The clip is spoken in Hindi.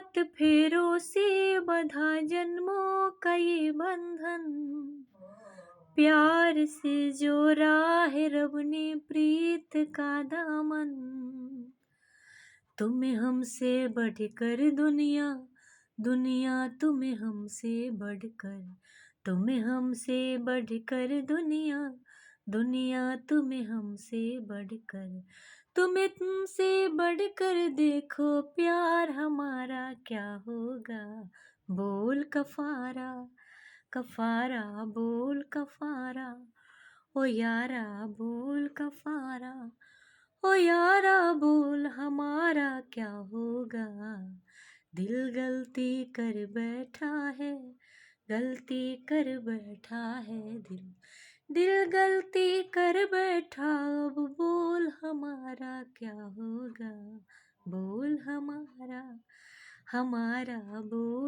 हाथ फेरों से बंधा जन्मों का ये बंधन, प्यार से जोड़ा है रब ने प्रीत का दामन। तुम्हें हमसे बढ़कर दुनिया, दुनिया तुम्हें हमसे बढ़कर, तुम्हें हमसे बढ़कर दुनिया, दुनिया तुम्हें हमसे बढ़कर, तुम्हें तुमसे बढ़कर देखो प्यार हमारा क्या होगा। बोल कफारा, कफारा बोल कफारा, ओ यारा बोल कफारा, ओ यारा बोल हमारा क्या होगा। दिल गलती कर बैठा है, गलती कर बैठा है दिल, दिल गलती कर बैठा, अब बोल हमारा क्या होगा। बोल हमारा, हमारा बोल